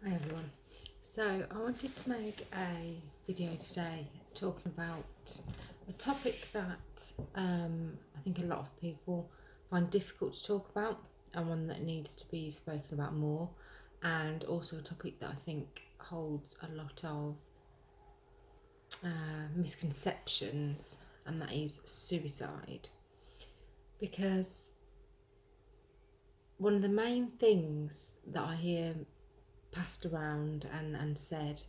Hi everyone. So I wanted to make a video today talking about a topic that I think a lot of people find difficult to talk about, and one that needs to be spoken about more, and also a topic that I think holds a lot of misconceptions, and that is suicide. Because one of the main things that I hear passed around and said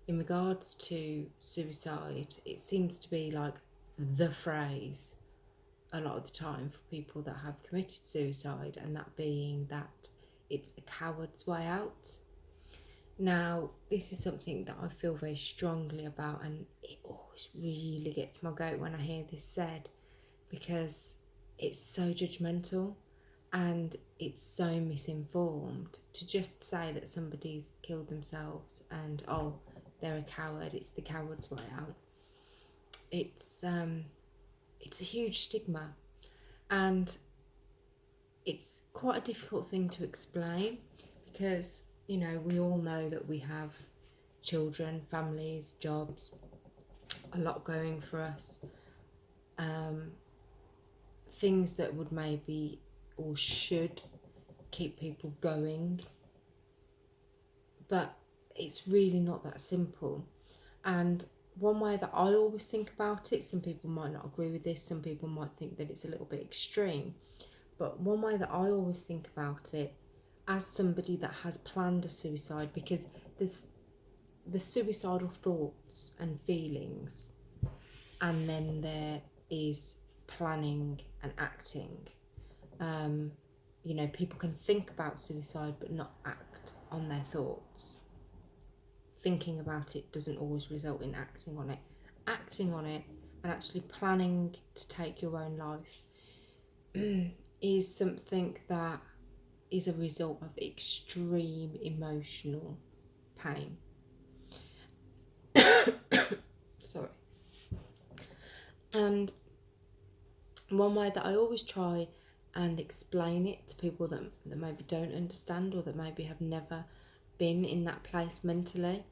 in regards to suicide, it seems to be like the phrase a lot of the time for people that have committed suicide, and that being that it's a coward's way out. Now, this is something that I feel very strongly about, and it always really gets my goat when I hear this said, because it's so judgmental and it's so misinformed to just say that somebody's killed themselves and they're a coward, it's the coward's way out. It's a huge stigma, and it's quite a difficult thing to explain because we all know that we have children, families, jobs, a lot going for us, things that would maybe or should keep people going, but it's really not that simple. And one way that I always think about it, some people might not agree with this, some people might think that it's a little bit extreme, but one way that I always think about it, as somebody that has planned a suicide, because there's the suicidal thoughts and feelings, and then there is planning and acting. People can think about suicide but not act on their thoughts. Thinking about it doesn't always result in acting on it. Acting on it and actually planning to take your own life is something that is a result of extreme emotional pain. Sorry. And one way that I always try and explain it to people that maybe don't understand, or that maybe have never been in that place mentally,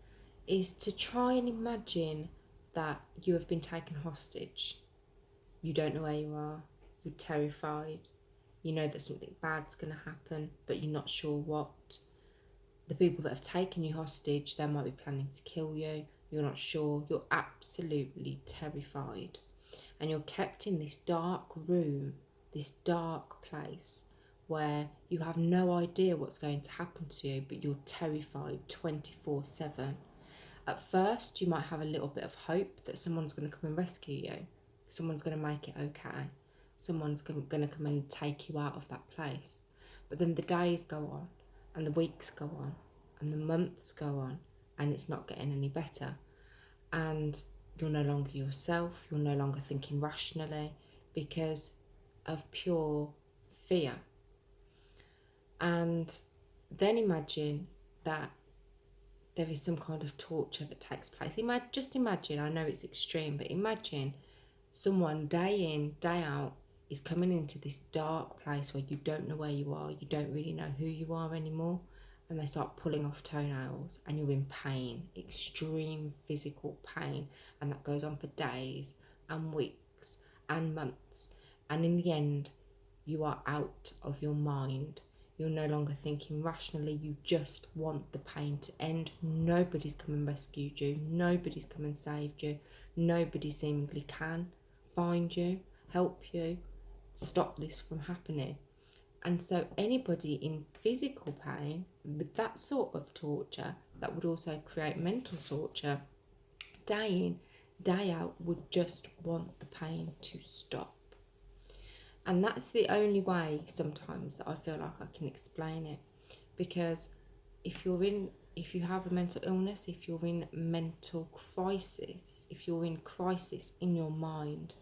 is to try and imagine that you have been taken hostage. You don't know where you are, you're terrified, you know that something bad's going to happen, but you're not sure what. The people that have taken you hostage, they might be planning to kill you, you're not sure, you're absolutely terrified. And you're kept in this dark room, this dark place, where you have no idea what's going to happen to you, but you're terrified 24/7. At first, you might have a little bit of hope that someone's going to come and rescue you, someone's going to make it okay, someone's going to come and take you out of that place. But then the days go on, and the weeks go on, and the months go on, and it's not getting any better. And you're no longer yourself, you're no longer thinking rationally because of pure fear. And then imagine that there is some kind of torture that takes place. Just imagine, I know it's extreme, but imagine someone day in, day out is coming into this dark place where you don't know where you are, you don't really know who you are anymore, and they start pulling off toenails and you're in pain, extreme physical pain, and that goes on for days and weeks and months, and in the end you are out of your mind. You're no longer thinking rationally, you just want the pain to end. Nobody's come and rescued you, nobody's come and saved you, nobody seemingly can find you, help you, stop this from happening. And so anybody in physical pain with that sort of torture, that would also create mental torture, day in, day out, would just want the pain to stop. And that's the only way sometimes that I feel like I can explain it. Because if you have a mental illness, if you're in mental crisis, if you're in crisis in your mind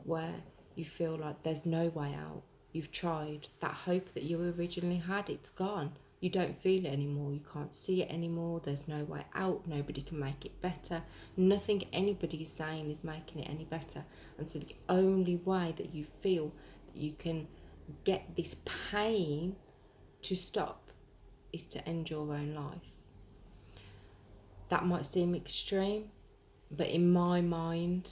where you feel like there's no way out, you've tried, that hope that you originally had, it's gone. You don't feel it anymore, you can't see it anymore, there's no way out, nobody can make it better, nothing anybody is saying is making it any better. And so the only way that you feel that you can get this pain to stop is to end your own life. That might seem extreme, but in my mind,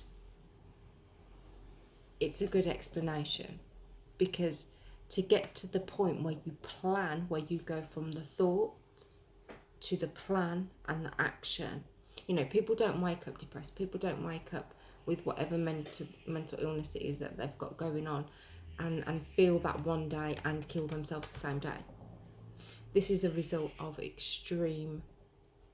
it's a good explanation, because to get to the point where you plan, where you go from the thoughts to the plan and the action. You know, people don't wake up depressed. People don't wake up with whatever mental illness it is that they've got going on and feel that one day and kill themselves the same day. This is a result of extreme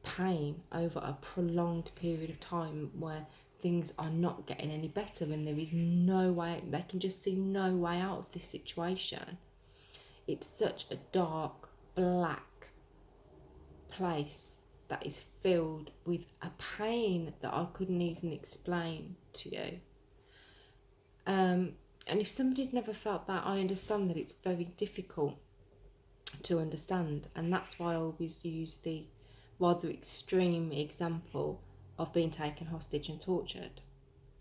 pain over a prolonged period of time where things are not getting any better and there is no way, they can just see no way out of this situation. It's such a dark, black place that is filled with a pain that I couldn't even explain to you. And if somebody's never felt that, I understand that it's very difficult to understand, and that's why I always use the rather extreme example of being taken hostage and tortured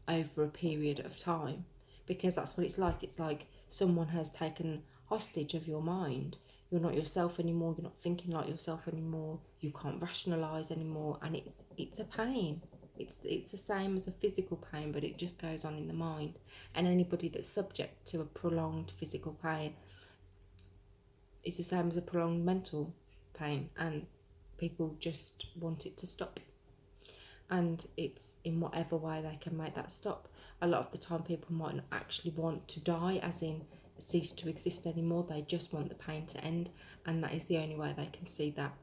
over a period of time, because that's what it's like. It's like someone has taken hostage of your mind. You're not yourself anymore. You're not thinking like yourself anymore. You can't rationalize anymore, and it's a pain. It's the same as a physical pain, but it just goes on in the mind. And anybody that's subject to a prolonged physical pain is the same as a prolonged mental pain, and people just want it to stop. And it's in whatever way they can make that stop. A lot of the time people might not actually want to die, as in cease to exist anymore. They just want the pain to end, and that is the only way they can see that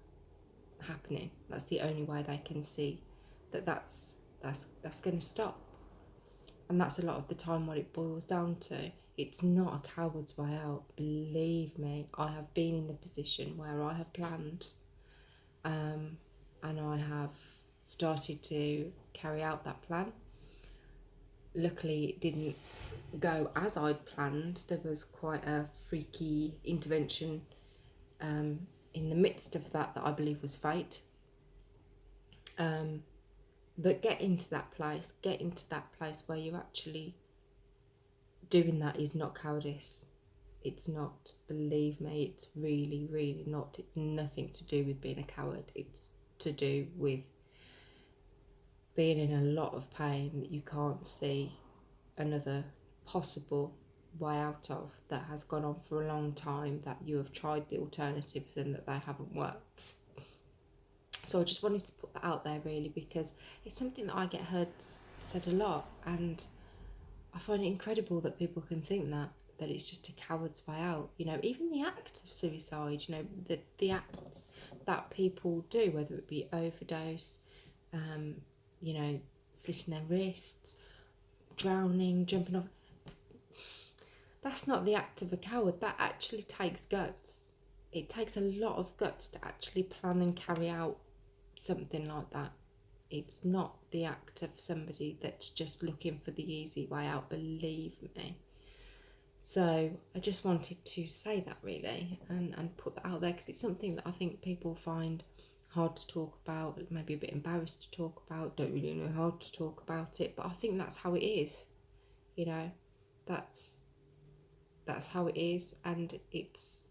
happening. That's the only way they can see that that's going to stop. And that's a lot of the time what it boils down to. It's not a coward's way out. Believe me, I have been in the position where I have planned, and I have started to carry out that plan. Luckily, it didn't go as I'd planned. There was quite a freaky intervention in the midst of that I believe was fate. But get into that place where you're actually doing that is not cowardice. It's not, believe me, it's really, really not. It's nothing to do with being a coward. It's to do with being in a lot of pain that you can't see another possible way out of, that has gone on for a long time, that you have tried the alternatives and that they haven't worked. So I just wanted to put that out there, really, because it's something that I get heard said a lot, and I find it incredible that people can think that it's just a coward's way out. You know, even the act of suicide, you know, the acts that people do, whether it be overdose, you know, slitting their wrists, drowning, jumping off, that's not the act of a coward. That actually takes guts. It takes a lot of guts to actually plan and carry out something like that. It's not the act of somebody that's just looking for the easy way out, believe me. So I just wanted to say that, really, and put that out there, because it's something that I think people find hard to talk about, maybe a bit embarrassed to talk about, don't really know how to talk about it, but I think that's how it is. You know, that's how it is, and it's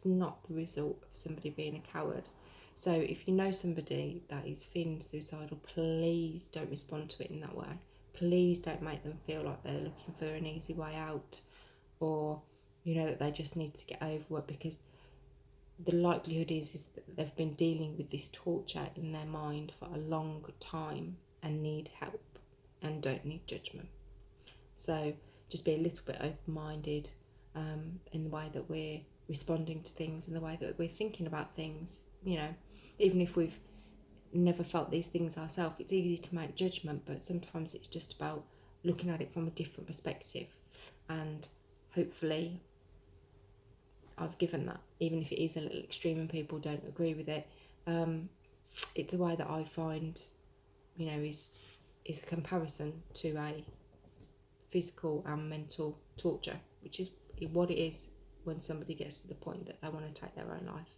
not the result of somebody being a coward. So if you know somebody that is feeling suicidal, please don't respond to it in that way. Please don't make them feel like they're looking for an easy way out, or, you know, that they just need to get over it, because the likelihood is that they've been dealing with this torture in their mind for a long time and need help and don't need judgment. So just be a little bit open-minded in the way that we're responding to things, in the way that we're thinking about things. You know, even if we've never felt these things ourselves, it's easy to make judgment, but sometimes it's just about looking at it from a different perspective. And hopefully I've given that, even if it is a little extreme and people don't agree with it. It's a way that I find, you know, is a comparison to a physical and mental torture, which is what it is when somebody gets to the point that they want to take their own life.